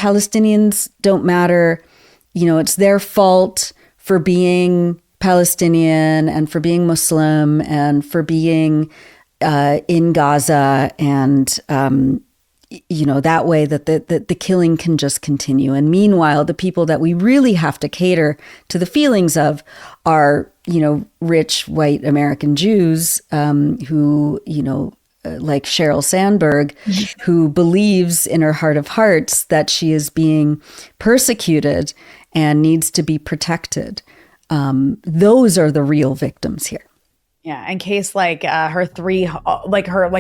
Palestinians don't matter. It's their fault for being Palestinian and for being Muslim and for being in Gaza, and that way that the killing can just continue. And meanwhile, the people that we really have to cater to the feelings of are rich white American Jews who like Sheryl Sandberg, who believes in her heart of hearts that she is being persecuted and needs to be protected. Those are the real victims here. Yeah, in case her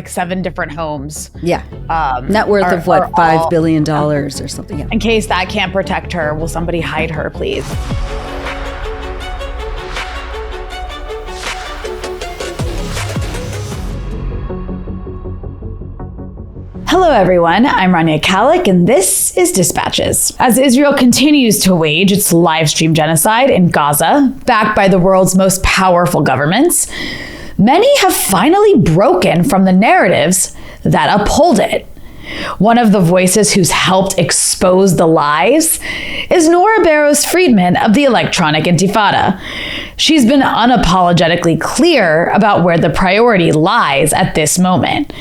7 different homes. Yeah, net worth of what, $5 billion or something. Yeah. In case that can't protect her, will somebody hide her, please? Hello, everyone. I'm Rania Khalek, and this is Dispatches. As Israel continues to wage its live-stream genocide in Gaza, backed by the world's most powerful governments, many have finally broken from the narratives that uphold it. One of the voices who's helped expose the lies is Nora Barrows-Friedman of the Electronic Intifada. She's been unapologetically clear about where the priority lies at this moment.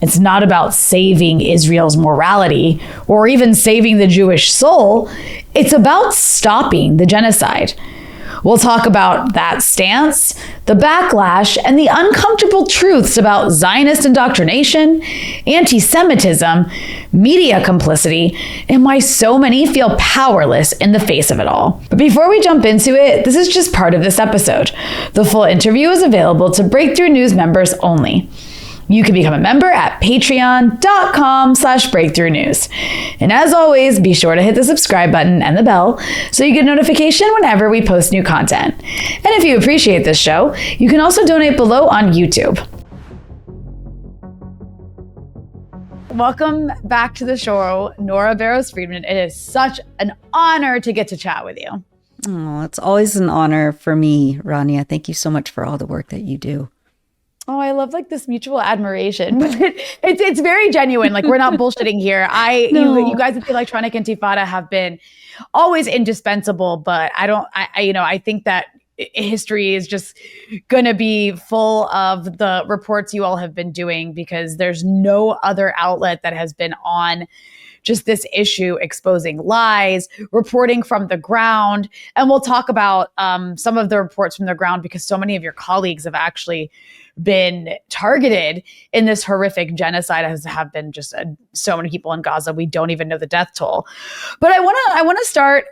It's not about saving Israel's morality or even saving the Jewish soul. It's about stopping the genocide. We'll talk about that stance, the backlash, and the uncomfortable truths about Zionist indoctrination, anti-Semitism, media complicity, and why so many feel powerless in the face of it all. But before we jump into it, this is just part of this episode. The full interview is available to Breakthrough News members only. You can become a member at patreon.com/breakthrough news. And as always, be sure to hit the subscribe button and the bell so you get notification whenever we post new content. And if you appreciate this show, you can also donate below on YouTube. Welcome back to the show, Nora Barrows-Friedman. It is such an honor to get to chat with you. Oh, it's always an honor for me, Rania. Thank you so much for all the work that you do. Oh, I love this mutual admiration, but it's very genuine. We're not bullshitting here. You guys at the Electronic Intifada have been always indispensable, but I think that history is just going to be full of the reports you all have been doing, because there's no other outlet that has been on just this issue, exposing lies, reporting from the ground. And we'll talk about some of the reports from the ground, because so many of your colleagues have actually been targeted in this horrific genocide, as have been just so many people in Gaza. We don't even know the death toll. But I want to start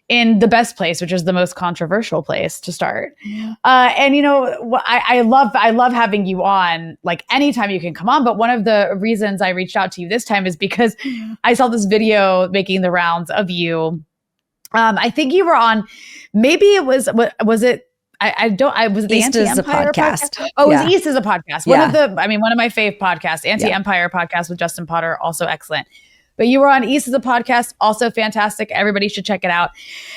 in the best place, which is the most controversial place to start. I love having you on, anytime you can come on. But one of the reasons I reached out to you this time is because I saw this video making the rounds of you. I think you were on, maybe it was it the East is a podcast? Oh, yeah. It was East is a podcast. One of my fave podcasts, Anti-Empire podcast with Justin Potter, also excellent. But you were on East is a podcast, also fantastic. Everybody should check it out.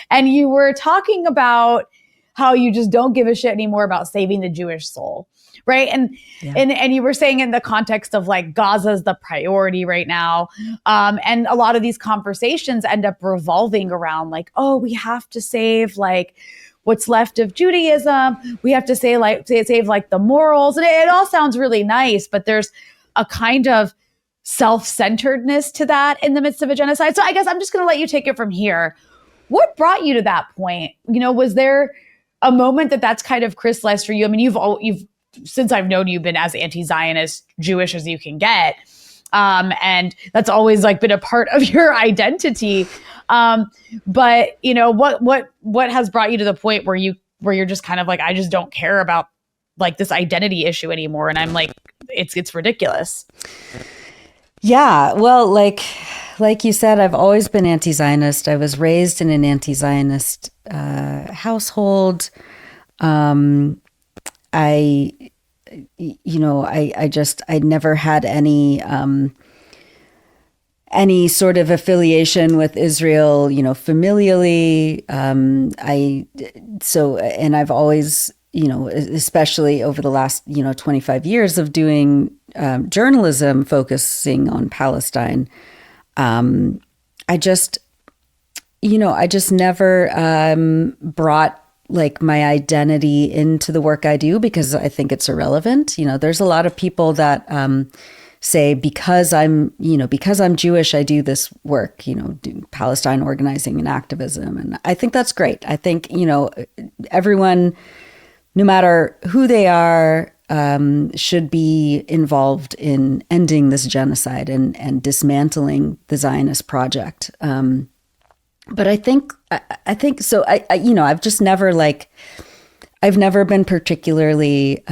And you were talking about how you just don't give a shit anymore about saving the Jewish soul, right? And you were saying in the context of Gaza's the priority right now. And a lot of these conversations end up revolving around we have to save what's left of Judaism. We have to save the morals. And it all sounds really nice, but there's a kind of self-centeredness to that in the midst of a genocide. So I guess I'm just going to let you take it from here. What brought you to that point? Was there a moment that's kind of crystallized for you? I mean, you've since I've known you, been as anti-Zionist Jewish as you can get. And that's always been a part of your identity. But what has brought you to the point where you're just kind of I just don't care about this identity issue anymore. And I'm it's ridiculous. Yeah. Well, like you said, I've always been anti-Zionist. I was raised in an anti-Zionist household. I never had any sort of affiliation with Israel, familially. And I've always, especially over the last, 25 years of doing journalism focusing on Palestine, I just never brought like my identity into the work I do because I think it's irrelevant. There's a lot of people that say because I'm Jewish, I do this work, do Palestine organizing and activism. And I think that's great. I think, everyone, no matter who they are, should be involved in ending this genocide and dismantling the Zionist project. But I think so. I've just never I've never been particularly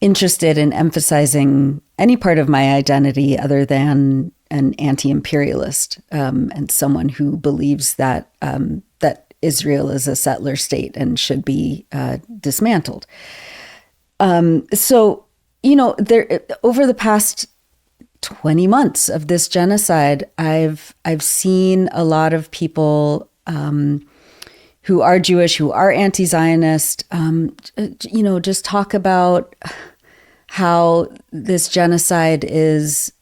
interested in emphasizing any part of my identity other than an anti-imperialist and someone who believes that that Israel is a settler state and should be dismantled. So there over the past 20 months of this genocide, I've seen a lot of people who are Jewish, who are anti-Zionist, just talk about how this genocide is.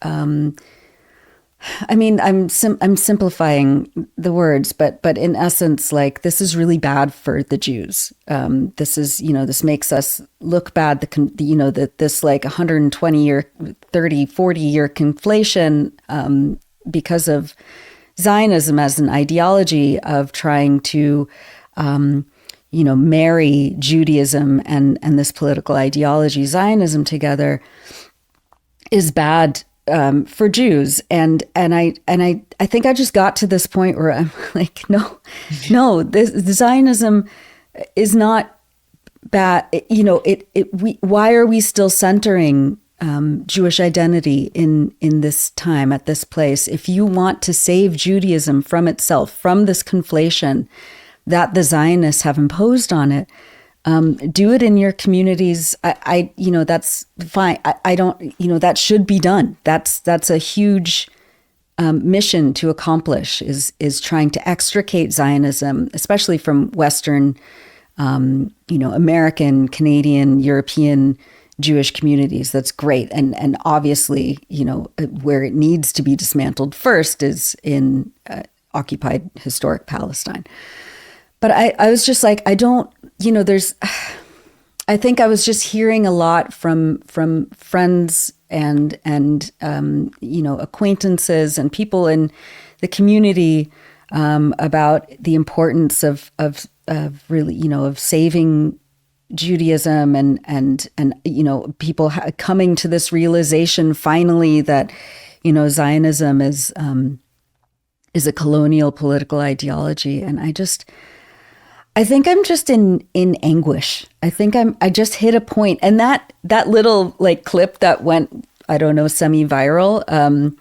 I'm simplifying the words, but in essence, like, this is really bad for the Jews. This makes us look bad. This like 120 year, 30, 40 year conflation because of Zionism as an ideology of trying to, marry Judaism and this political ideology, Zionism, together is bad for Jews. And I think I just got to this point where I'm like, no, the Zionism is not bad. Why are we still centering Jewish identity in this time, at this place? If you want to save Judaism from itself, from this conflation that the Zionists have imposed on it, do it in your communities. That's fine. I don't, that should be done. That's a huge mission to accomplish, is trying to extricate Zionism, especially from Western, American, Canadian, European Jewish communities. That's great. And obviously, where it needs to be dismantled first is in occupied historic Palestine. But I was just like, I don't, I think I was just hearing a lot from friends and acquaintances and people in the community about the importance of really, of saving Judaism and people coming to this realization finally that, Zionism is a colonial political ideology. And I think I'm just in anguish. I think I just hit a point. And that little like clip that went, I don't know, semi-viral,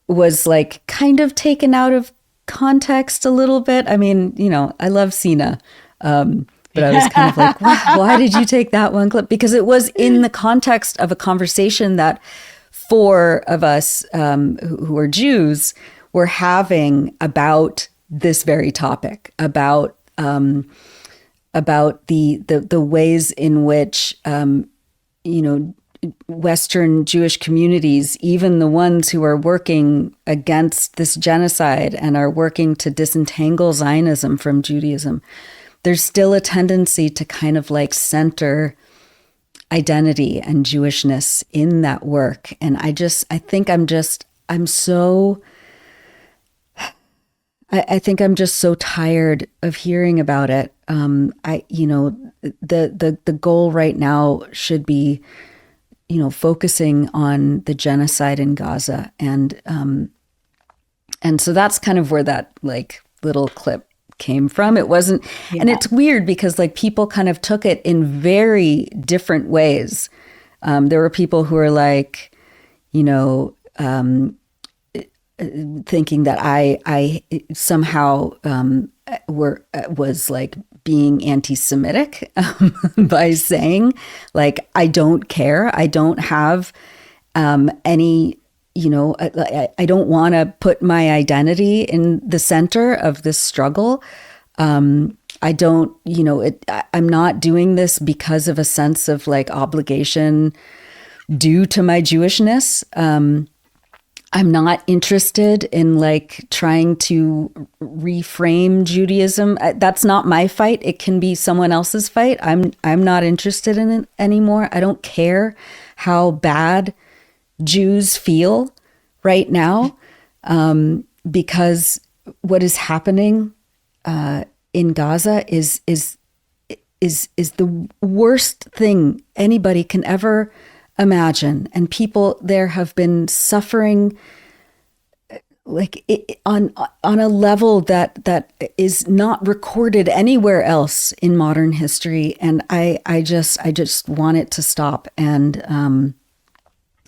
was like kind of taken out of context a little bit. I mean, I love Sina. But I was kind of like, why did you take that one clip? Because it was in the context of a conversation that four of us who are Jews were having about this very topic, about the ways in which, Western Jewish communities, even the ones who are working against this genocide and are working to disentangle Zionism from Judaism, there's still a tendency to kind of like center identity and Jewishness in that work. And I think I'm just so tired of hearing about it. The goal right now should be, focusing on the genocide in Gaza. And so that's kind of where that like little clip came from. It wasn't, yeah. And it's weird because like people kind of took it in very different ways. There were people who were like, thinking that I somehow was like being anti-Semitic by saying like, I don't care. I don't have any, I don't want to put my identity in the center of this struggle. I don't, I'm not doing this because of a sense of like obligation due to my Jewishness. I'm not interested in like trying to reframe Judaism. That's not my fight. It can be someone else's fight. I'm not interested in it anymore. I don't care how bad Jews feel right now, because what is happening in Gaza is the worst thing anybody can ever imagine. And people there have been suffering like on a level that is not recorded anywhere else in modern history. And I just want it to stop. And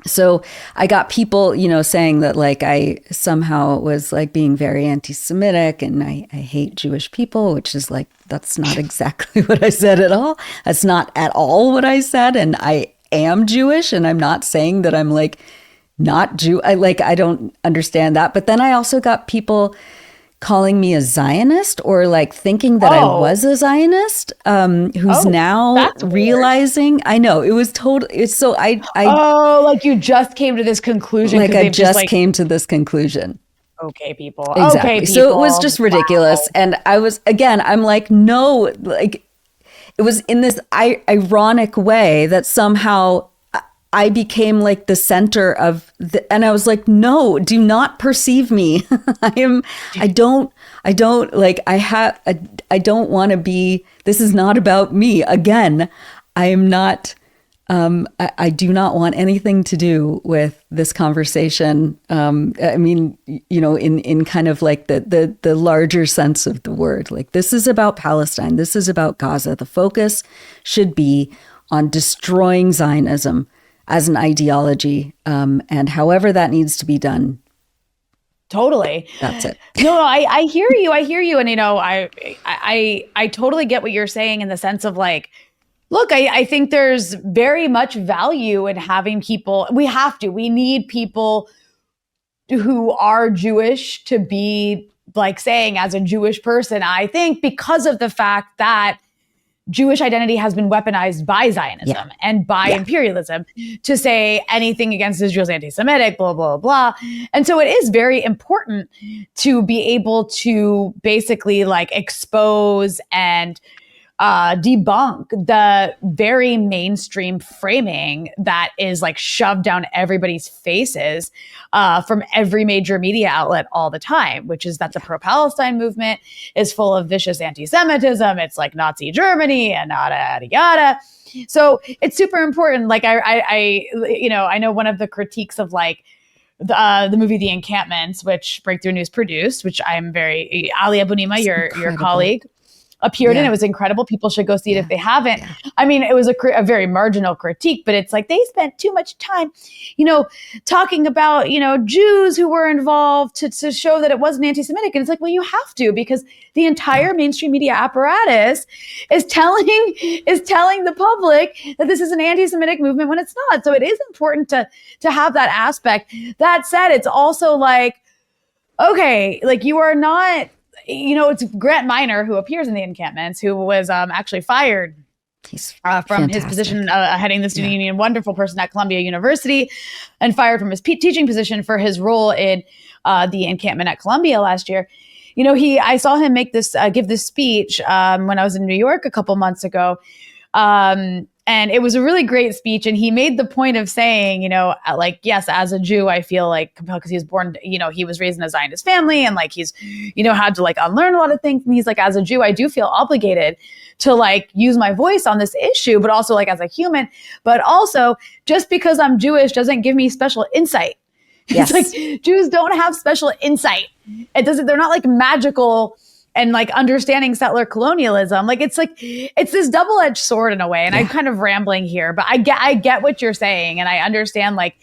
so I got people, saying that like I somehow was like being very anti-Semitic and I hate Jewish people, which is like, that's not exactly what I said at all. That's not at all what I said. And I am Jewish, and I'm not saying that I'm like not Jew. I don't understand that. But then I also got people calling me a Zionist, or like thinking that I was a Zionist, who's now realizing weird. I know it was totally. So I like you just came to this conclusion. Like I just came to this conclusion. Okay, people. Exactly. Okay, people. So it was just ridiculous. Wow. And I was, again, I'm like, no, like it was in this ironic way that somehow I became like the center of and I was like, no, do not perceive me. I don't want to be, this is not about me. Again, I am not, I do not want anything to do with this conversation. I mean, in kind of like the larger sense of the word, like this is about Palestine. This is about Gaza. The focus should be on destroying Zionism as an ideology, and however that needs to be done. Totally. That's it. No, I hear you. I hear you. And, I totally get what you're saying in the sense of like, look, I think there's very much value in having people. We need people who are Jewish to be like saying, as a Jewish person, I think because of the fact that Jewish identity has been weaponized by Zionism and by imperialism to say anything against Israel is anti-Semitic, blah, blah, blah. And so it is very important to be able to basically like expose and debunk the very mainstream framing that is like shoved down everybody's faces from every major media outlet all the time, which is that the pro-Palestine movement is full of vicious anti-Semitism. It's like Nazi Germany and yada, yada. So it's super important. Like I know one of the critiques of like the movie The Encampments, which Breakthrough News produced, which I'm very, Ali Abunimah, your colleague, appeared in. It was incredible. People should go see it if they haven't. I mean, it was a very marginal critique, but it's like they spent too much time, talking about, Jews who were involved to show that it wasn't anti-Semitic. And it's like, well, you have to, because the entire mainstream media apparatus is telling the public that this is an anti-Semitic movement when it's not. So it is important to have that aspect. That said, it's also like, okay, like you are not, it's Grant Minor, who appears in The Encampments, who was actually fired from his position heading the student union, wonderful person at Columbia University, and fired from his teaching position for his role in the encampment at Columbia last year. I saw him give this speech when I was in New York a couple months ago. And it was a really great speech. And he made the point of saying, like, yes, as a Jew, I feel like compelled because he was born, he was raised in a Zionist family and like he's, had to like unlearn a lot of things. And he's like, as a Jew, I do feel obligated to like use my voice on this issue, but also like as a human, but also just because I'm Jewish doesn't give me special insight. Yes. It's like Jews don't have special insight. They're not like magical and like understanding settler colonialism. Like it's this double-edged sword in a way. And I'm kind of rambling here, but I get what you're saying. And I understand like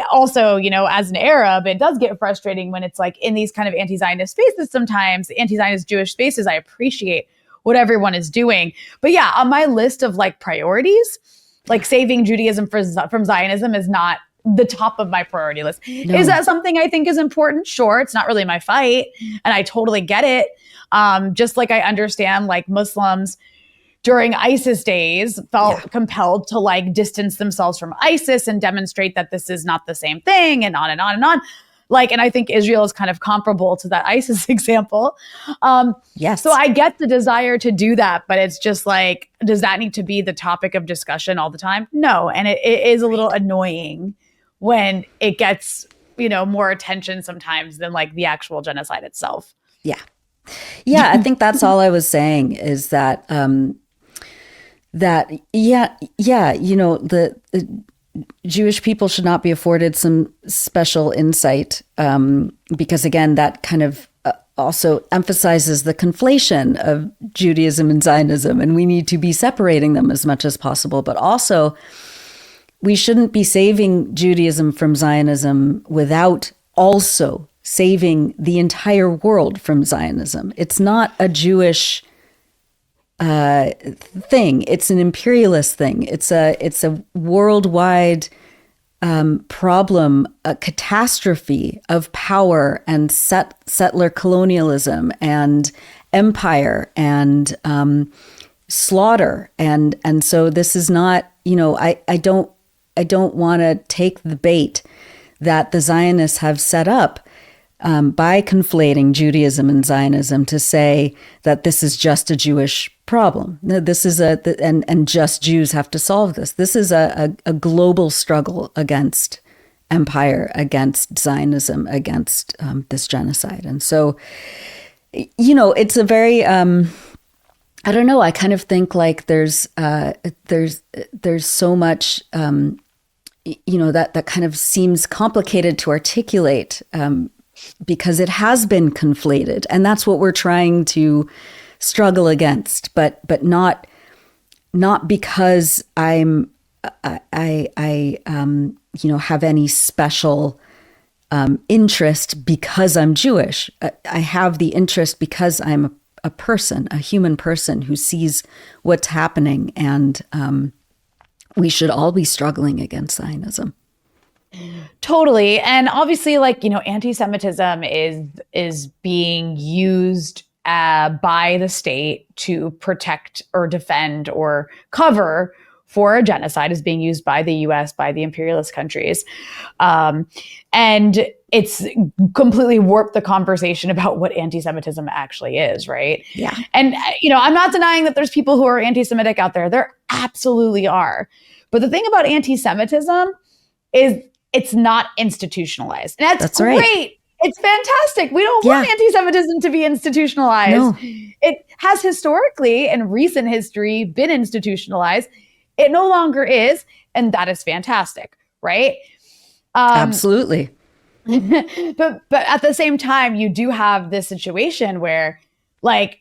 also, as an Arab, it does get frustrating when it's like in these kind of anti-Zionist spaces sometimes, anti-Zionist Jewish spaces. I appreciate what everyone is doing. But yeah, on my list of like priorities, like saving Judaism from Zionism is not the top of my priority list. No. Is that something I think is important? Sure. It's not really my fight. And I totally get it. Just like I understand like Muslims during ISIS days felt compelled to like distance themselves from ISIS and demonstrate that this is not the same thing, and on and on and on. Like, and I think Israel is kind of comparable to that ISIS example. Yes. So I get the desire to do that, but it's just like, does that need to be the topic of discussion all the time? No. And it is a little annoying when it gets, you know, more attention sometimes than like the actual genocide itself. Yeah. Yeah. I think that's all I was saying is that, you know, the Jewish people should not be afforded some special insight because, again, that kind of also emphasizes the conflation of Judaism and Zionism, and we need to be separating them as much as possible. But also, we shouldn't be saving Judaism from Zionism without also saving the entire world from Zionism. It's not a Jewish thing. It's an imperialist thing. It's a worldwide problem, a catastrophe of power and settler colonialism and empire and slaughter. And so this is not, you know, I don't want to take the bait that the Zionists have set up by conflating Judaism and Zionism to say that this is just a Jewish problem. This is and just Jews have to solve this. This is a global struggle against empire, against Zionism, against this genocide. And so, you know, it's a very, I don't know, I kind of think like there's so much, you know, that kind of seems complicated to articulate because it has been conflated. And that's what we're trying to struggle against, but not because I you know, have any special interest because I'm Jewish. I have the interest because I'm a person, a human person who sees what's happening, and we should all be struggling against Zionism. Totally. And obviously, like, you know, anti-Semitism is being used by the state to protect or defend or cover for a genocide, is being used by the US, by the imperialist countries. And it's completely warped the conversation about what anti-Semitism actually is, right? Yeah. And, you know, I'm not denying that there's people who are anti-Semitic out there. There absolutely are. But the thing about anti-Semitism is it's not institutionalized. And that's great. Right. It's fantastic. We don't want anti-Semitism to be institutionalized. No. It has historically, in recent history, been institutionalized. It no longer is, and that is fantastic, right? Absolutely. But at the same time, you do have this situation where, like,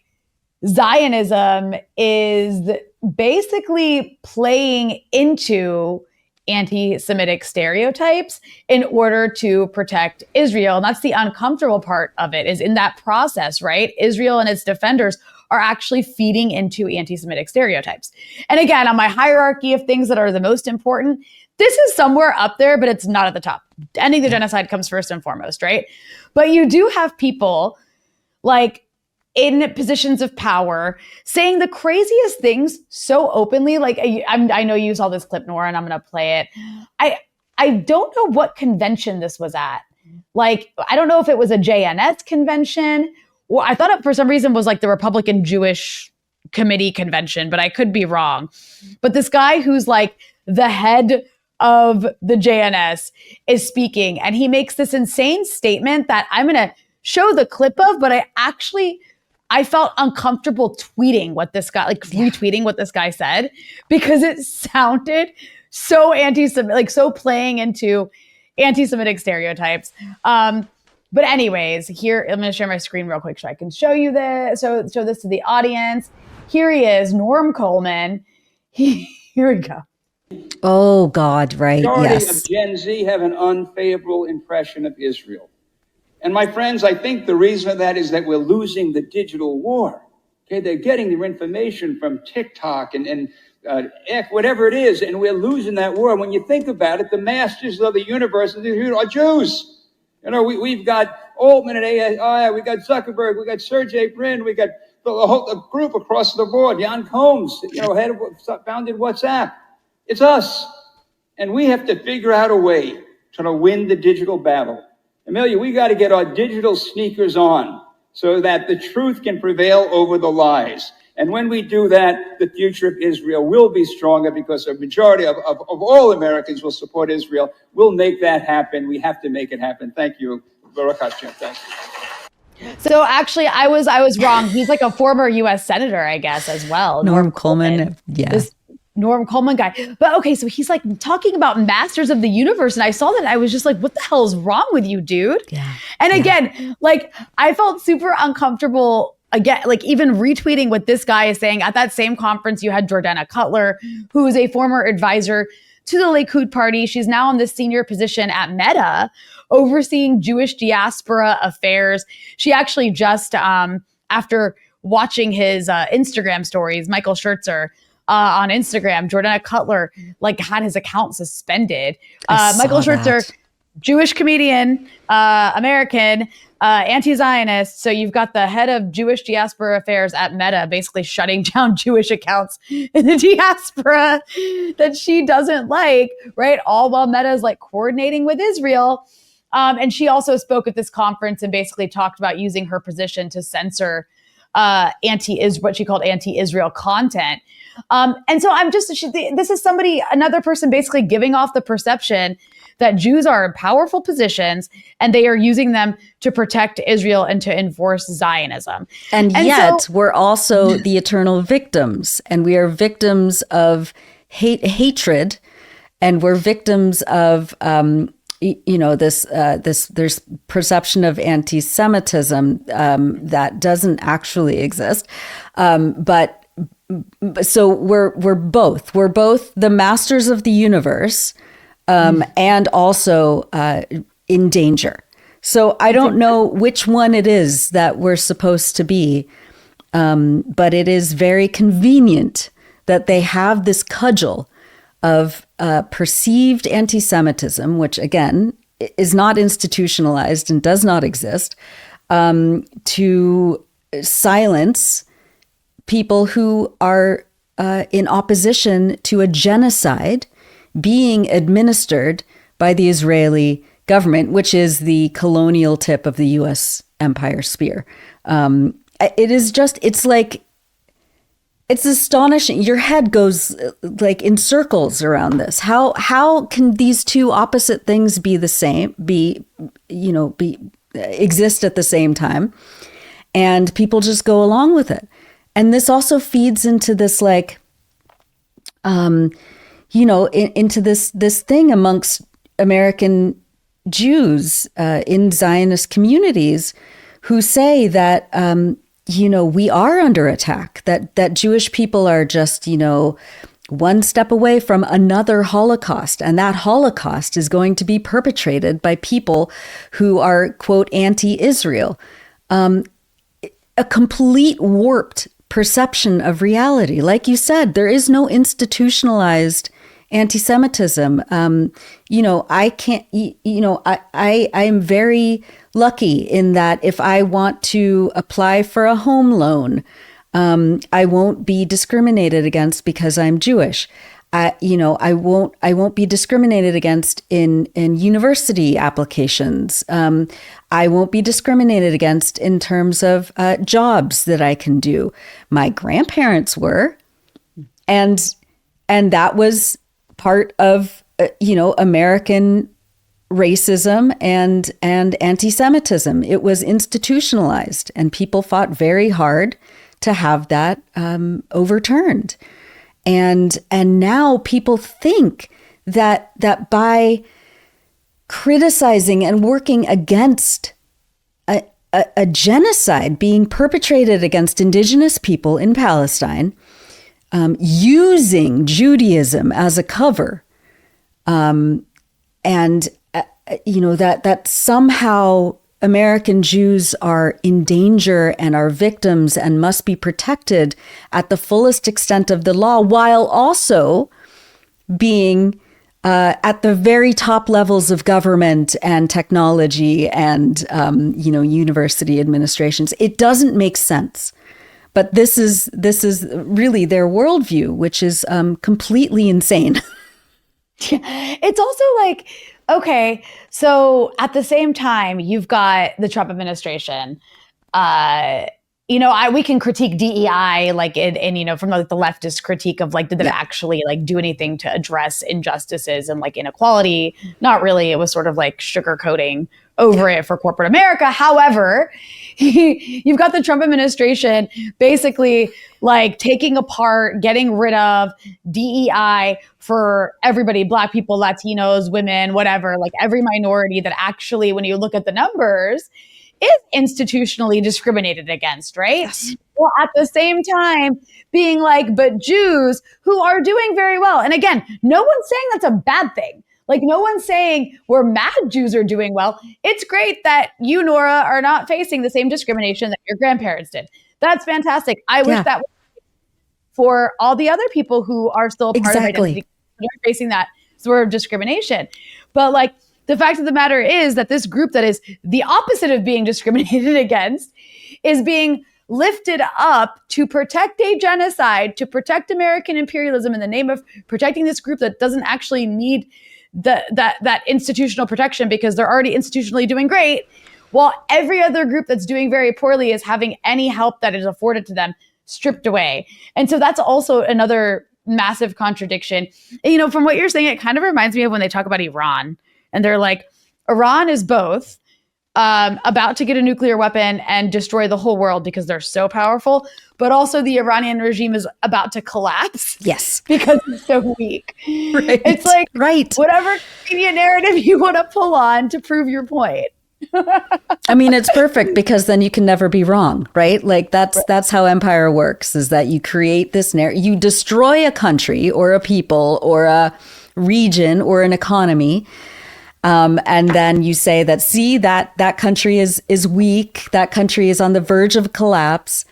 Zionism is basically playing into anti-Semitic stereotypes in order to protect Israel. And that's the uncomfortable part of it, is in that process, right? Israel and its defenders are actually feeding into anti-Semitic stereotypes. And again, on my hierarchy of things that are the most important, this is somewhere up there, but it's not at the top. Ending the genocide comes first and foremost, right? But you do have people like in positions of power saying the craziest things so openly. Like, I know you saw this clip, Nora, and I'm going to play it. I don't know what convention this was at. Like, I don't know if it was a JNS convention, or I thought it for some reason was like the Republican Jewish Committee convention, but I could be wrong. But this guy who's like the head of the JNS is speaking, and he makes this insane statement that I'm going to show the clip of, but I felt uncomfortable tweeting what this guy, like retweeting what this guy said, because it sounded so anti-Semitic, like so playing into anti-Semitic stereotypes. But anyways, here, I'm going to share my screen real quick so I can show you this, show this to the audience. Here he is, Norm Coleman. Here we go. Oh, God, right, Majority of Gen Z have an unfavorable impression of Israel. And my friends, I think the reason for that is that we're losing the digital war. Okay, they're getting their information from TikTok and whatever it is, and we're losing that war. When you think about it, the masters of the universe are Jews. You know, we've got Altman and AI, we got Zuckerberg, we got Sergey Brin, we got the group across the board, Jan Combs, founded WhatsApp. It's us. And we have to figure out a way to win the digital battle. Amelia, we got to get our digital sneakers on so that the truth can prevail over the lies. And when we do that, the future of Israel will be stronger because a majority of all Americans will support Israel. We'll make that happen. We have to make it happen. Thank you. Baruch Hashem. Thank you. So actually, I was wrong. He's like a former U.S. senator, I guess, as well. Norm Coleman. Yeah. This Norm Coleman guy. But okay, so he's like talking about masters of the universe. And I saw that. I was just like, what the hell is wrong with you, dude? Yeah. And again, like I felt super uncomfortable. Again, like even retweeting what this guy is saying. At that same conference, you had Jorda Cutler, who is a former advisor to the Likud party. She's now in this senior position at Meta, overseeing Jewish diaspora affairs. She actually just, after watching his Instagram stories, Michael Schertzer on Instagram, Jorda Cutler like had his account suspended. Michael Schertzer, Jewish comedian, American, anti-Zionist. So you've got the head of Jewish diaspora affairs at Meta basically shutting down Jewish accounts in the diaspora that she doesn't like, right? All while Meta is like coordinating with Israel. And she also spoke at this conference and basically talked about using her position to censor what she called anti-Israel content. And so this is another person basically giving off the perception that Jews are in powerful positions and they are using them to protect Israel and to enforce Zionism. And yet so, we're also the eternal victims, and we are victims of hatred, and we're victims of, there's perception of anti-Semitism that doesn't actually exist. But so we're both the masters of the universe, and also in danger. So I don't know which one it is that we're supposed to be, but it is very convenient that they have this cudgel of perceived anti-Semitism, which again is not institutionalized and does not exist, to silence people who are in opposition to a genocide being administered by the Israeli government, which is the colonial tip of the U.S. empire spear. It's astonishing. Your head goes like in circles around this. How can these two opposite things be the same, exist at the same time? And people just go along with it. And this also feeds into this into this thing amongst American Jews in Zionist communities who say that, we are under attack, that Jewish people are just, one step away from another Holocaust. And that Holocaust is going to be perpetrated by people who are, quote, anti-Israel. A complete warped perception of reality. Like you said, there is no institutionalized anti-Semitism. I can't, I am very lucky in that if I want to apply for a home loan, I won't be discriminated against because I'm Jewish. I won't be discriminated against in university applications. I won't be discriminated against in terms of jobs that I can do. My grandparents were, and that was part of American racism and anti-Semitism. It was institutionalized, and people fought very hard to have that overturned. And now people think that by criticizing and working against a genocide being perpetrated against indigenous people in Palestine, using Judaism as a cover, that somehow American Jews are in danger and are victims and must be protected at the fullest extent of the law, while also being at the very top levels of government and technology and, university administrations. It doesn't make sense. But this is really their worldview, which is completely insane. It's also like, okay, so at the same time, you've got the Trump administration. We can critique DEI, like, and from like the leftist critique of like, did it actually like do anything to address injustices and like inequality? Not really. It was sort of like sugarcoating over it for corporate America. However, you've got the Trump administration basically like taking apart, getting rid of DEI for everybody, Black people, Latinos, women, whatever, like every minority that actually, when you look at the numbers, is institutionally discriminated against, right? Yes. Well, at the same time, being like, but Jews who are doing very well. And again, no one's saying that's a bad thing. Like, no one's saying we're mad Jews are doing well. It's great that you, Nora, are not facing the same discrimination that your grandparents did. That's fantastic. I wish that was for all the other people who are still part of identity. They're facing that sort of discrimination. But like, the fact of the matter is that this group that is the opposite of being discriminated against is being lifted up to protect a genocide, to protect American imperialism in the name of protecting this group that doesn't actually need that institutional protection because they're already institutionally doing great, while every other group that's doing very poorly is having any help that is afforded to them stripped away. And so that's also another massive contradiction. And, from what you're saying, it kind of reminds me of when they talk about Iran. And they're like, Iran is both about to get a nuclear weapon and destroy the whole world because they're so powerful, but also the Iranian regime is about to collapse. Yes. Because it's so weak. Right. It's like, whatever convenient narrative you want to pull on to prove your point. I mean, it's perfect because then you can never be wrong, right? Like that's how empire works, is that you create this narrative, you destroy a country or a people or a region or an economy. And then you say that, see, that country is weak. That country is on the verge of collapse.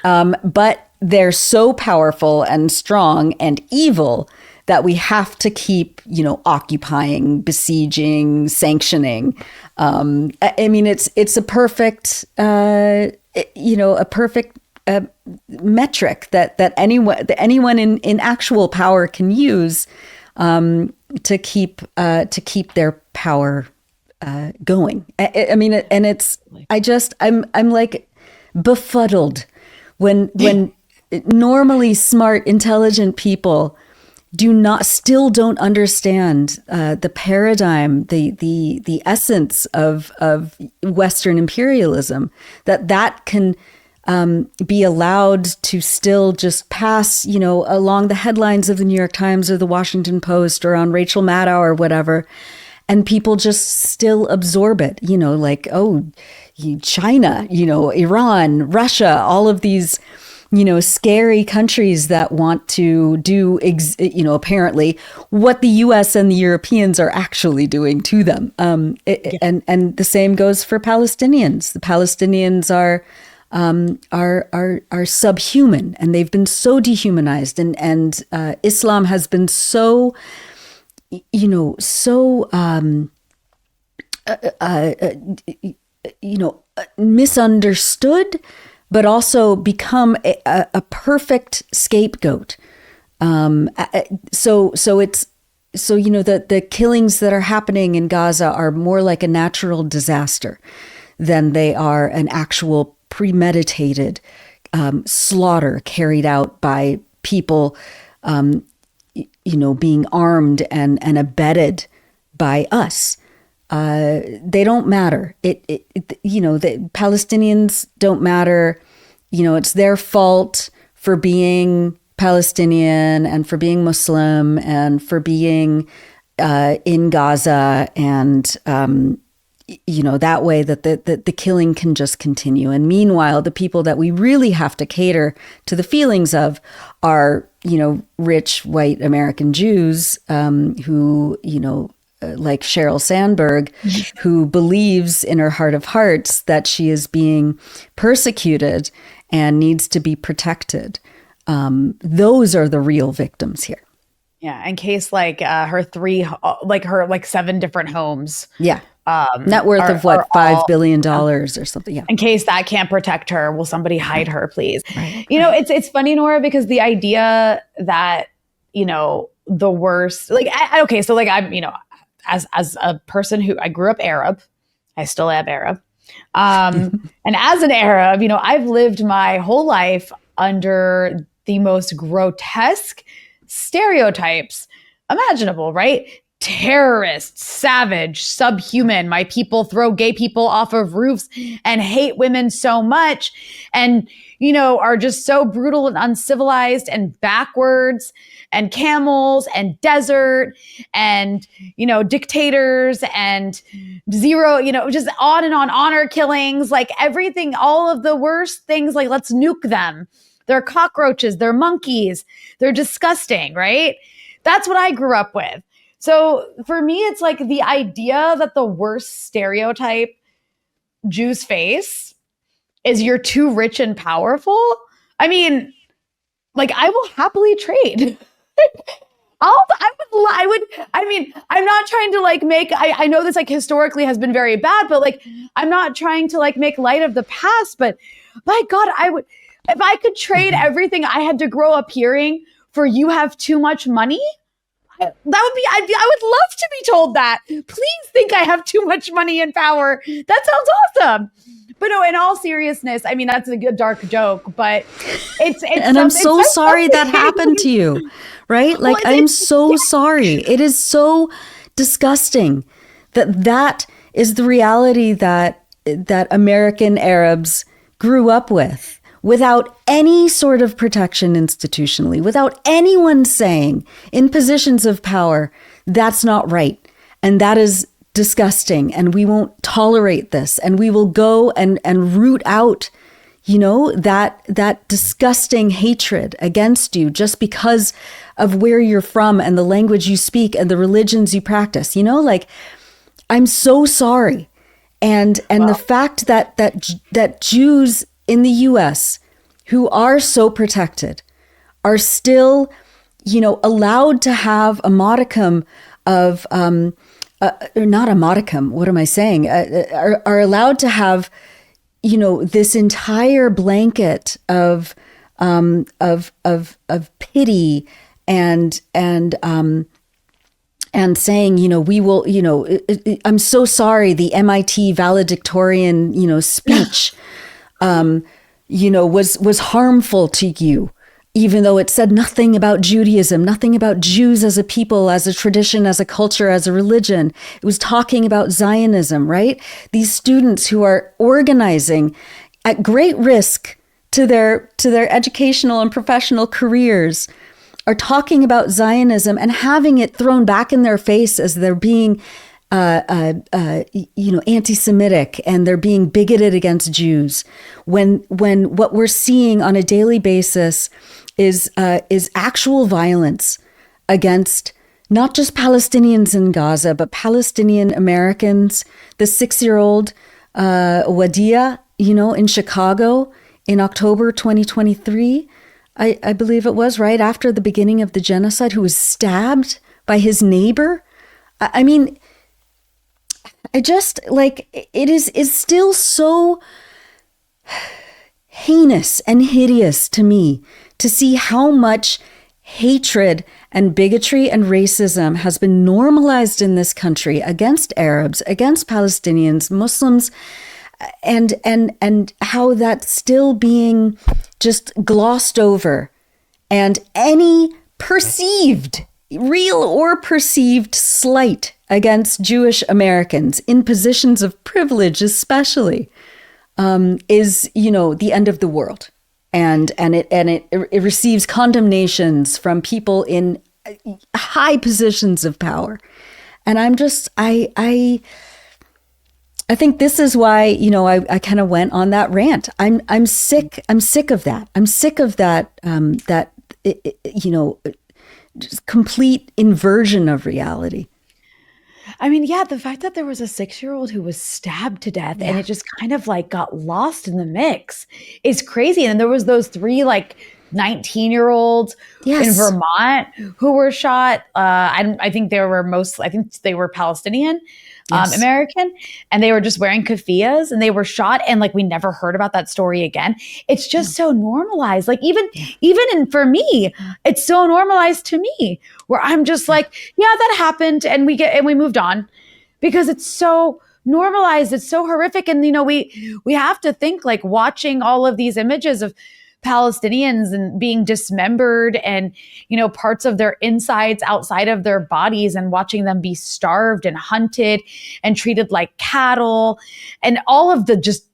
But they're so powerful and strong and evil that we have to keep, occupying, besieging, sanctioning. I mean, it's a perfect, a perfect metric that anyone in actual power can use to keep their power going. I mean, and it's I'm like befuddled when normally smart, intelligent people still don't understand the paradigm, the essence of Western imperialism, that can be allowed to still just pass, along the headlines of the New York Times or the Washington Post or on Rachel Maddow or whatever. And people just still absorb it, like, oh, China, Iran, Russia, all of these, scary countries that want to do, apparently what the US and the Europeans are actually doing to them. And the same goes for Palestinians. The Palestinians are subhuman, and they've been so dehumanized, and Islam has been so misunderstood, but also become a perfect scapegoat. So the killings that are happening in Gaza are more like a natural disaster than they are an actual premeditated slaughter carried out by people, being armed and abetted by us. They don't matter. The Palestinians don't matter. It's their fault for being Palestinian and for being Muslim and for being in Gaza, and that way that the killing can just continue. And meanwhile, the people that we really have to cater to the feelings of are, rich white American Jews who, like Sheryl Sandberg, who believes in her heart of hearts that she is being persecuted and needs to be protected. Those are the real victims here. Yeah, in case her 7 different homes. Yeah. Net worth of what, $5 billion or something. Yeah. In case that can't protect her, will somebody hide her, please? Right. You know, it's funny, Nora, because the idea that, you know, the worst, like, okay, so like I'm, you know, as a person who I grew up Arab, I still am Arab. And as an Arab, you know, I've lived my whole life under the most grotesque stereotypes imaginable, right? Terrorist, savage, subhuman. My people throw gay people off of roofs and hate women so much and, you know, are just so brutal and uncivilized and backwards and camels and desert and, you know, dictators and zero, you know, just on and on, honor killings, like everything, all of the worst things, like let's nuke them. They're cockroaches, they're monkeys, they're disgusting, right? That's what I grew up with. So for me, it's like the idea that the worst stereotype Jews face is you're too rich and powerful. I mean, like I will happily trade. I mean, I'm not trying to like I know this like historically has been very bad, but like, I'm not trying to like make light of the past, but my God, if I could trade everything I had to grow up hearing for you have too much money, I would love to be told that. Please think I have too much money and power. That sounds awesome. But no, in all seriousness, I mean, that's a good dark joke, but it's and I'm so sorry that happened to you, right? Like, I'm so sorry. It is so disgusting that is the reality that American Arabs grew up with. Without any sort of protection institutionally, without anyone saying in positions of power, that's not right. And that is disgusting. And we won't tolerate this. And we will go and root out, you know, that disgusting hatred against you just because of where you're from and the language you speak and the religions you practice. You know, like, I'm so sorry. And the fact that Jews in the US who are so protected are still, you know, allowed to have a modicum of, not a modicum, what am I saying? Are allowed to have, you know, this entire blanket of pity and saying, you know, we will, you know, I'm so sorry, the MIT valedictorian, you know, speech, you know, was harmful to you, even though it said nothing about Judaism, nothing about Jews as a people, as a tradition, as a culture, as a religion. It was talking about Zionism, right? These students who are organizing at great risk to their educational and professional careers are talking about Zionism and having it thrown back in their face as they're being you know, anti-Semitic and they're being bigoted against Jews. When what we're seeing on a daily basis is actual violence against not just Palestinians in Gaza, but Palestinian Americans. The 6-year-old Wadia, you know, in Chicago in October 2023, I believe it was right after the beginning of the genocide, who was stabbed by his neighbor. I mean, I just like it is still so heinous and hideous to me to see how much hatred and bigotry and racism has been normalized in this country against Arabs, against Palestinians, Muslims, and how that's still being just glossed over. And any perceived, real or perceived slight against Jewish Americans in positions of privilege, especially, is, you know, the end of the world, and it receives condemnations from people in high positions of power, and I'm just I think this is why, you know, I kind of went on that rant. I'm sick of that. I'm sick of that you know, just complete inversion of reality. I mean, yeah, the fact that there was a 6-year-old who was stabbed to death and it just kind of like got lost in the mix is crazy. And there was those 3 like 19-year-olds in Vermont who were shot. I think they were Palestinian. American, and they were just wearing keffiyehs and they were shot, and like we never heard about that story again. It's just so normalized. Like for me, it's so normalized to me where I'm just like, yeah, that happened, and we moved on because it's so normalized. It's so horrific. And we have to think, like, watching all of these images of Palestinians and being dismembered and, parts of their insides outside of their bodies, and watching them be starved and hunted and treated like cattle, and all of the just,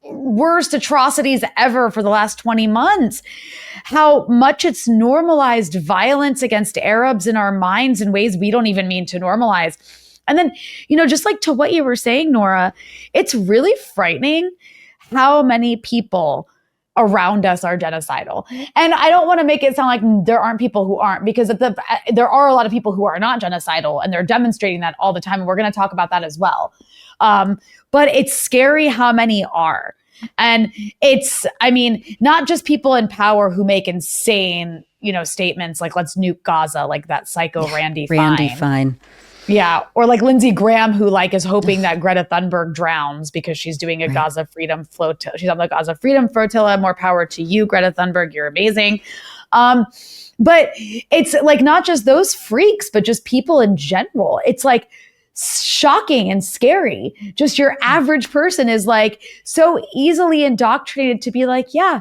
worst atrocities ever for the last 20 months, how much it's normalized violence against Arabs in our minds in ways we don't even mean to normalize. And then, just like to what you were saying, Nora, it's really frightening how many people around us are genocidal. And I don't want to make it sound like there aren't people who aren't, because there are a lot of people who are not genocidal, and they're demonstrating that all the time. And we're going to talk about that as well. But it's scary how many are. And not just people in power who make insane, statements like, let's nuke Gaza, like that psycho Randy Fine. Yeah. Or like Lindsey Graham, who is hoping that Greta Thunberg drowns because she's doing a Gaza Freedom Flotilla. She's on the Gaza Freedom Flotilla. More power to you, Greta Thunberg. You're amazing. But it's like not just those freaks, but just people in general. It's like shocking and scary. Just your average person is like so easily indoctrinated to be like, yeah,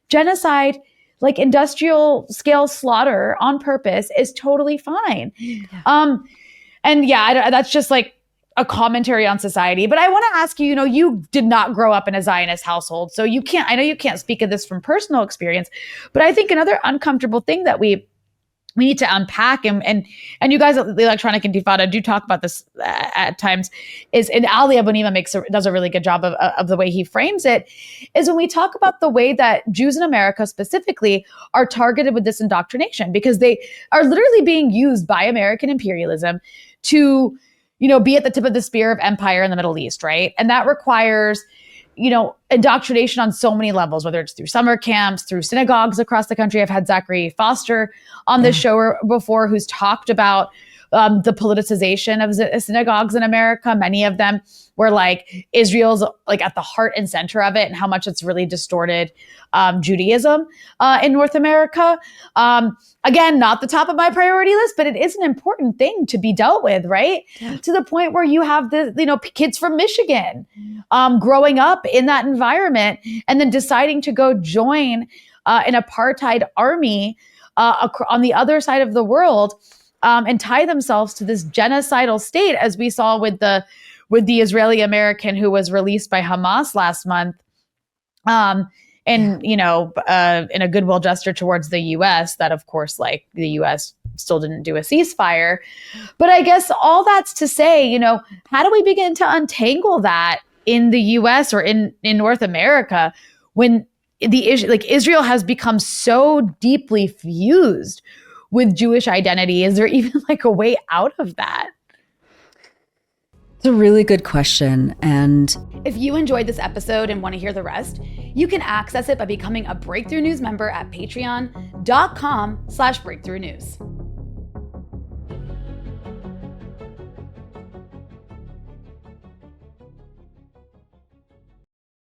genocide, like industrial scale slaughter on purpose, is totally fine. Yeah. And yeah, that's just like a commentary on society. But I want to ask you, you did not grow up in a Zionist household, so I know you can't speak of this from personal experience, but I think another uncomfortable thing that we need to unpack, and you guys at the Electronic Intifada do talk about this at times, is, and Ali Abunimah does a really good job of the way he frames it, is when we talk about the way that Jews in America specifically are targeted with this indoctrination, because they are literally being used by American imperialism to, be at the tip of the spear of empire in the Middle East, right? And that requires, indoctrination on so many levels, whether it's through summer camps, through synagogues across the country. I've had Zachary Foster on this show before, who's talked about the politicization of synagogues in America. Many of them where like Israel's like at the heart and center of it, and how much it's really distorted Judaism in North America. Again, not the top of my priority list, but it is an important thing to be dealt with, right? Yeah. To the point where you have kids from Michigan growing up in that environment and then deciding to go join an apartheid army on the other side of the world and tie themselves to this genocidal state, as we saw with the Israeli American who was released by Hamas last month. In a goodwill gesture towards the U.S. that, of course, like the U.S. still didn't do a ceasefire. But I guess all that's to say, how do we begin to untangle that in the U.S. or in North America when the issue, like Israel has become so deeply fused with Jewish identity? Is there even like a way out of that? It's a really good question. And if you enjoyed this episode and want to hear the rest, you can access it by becoming a Breakthrough News member at patreon.com/breakthrough news.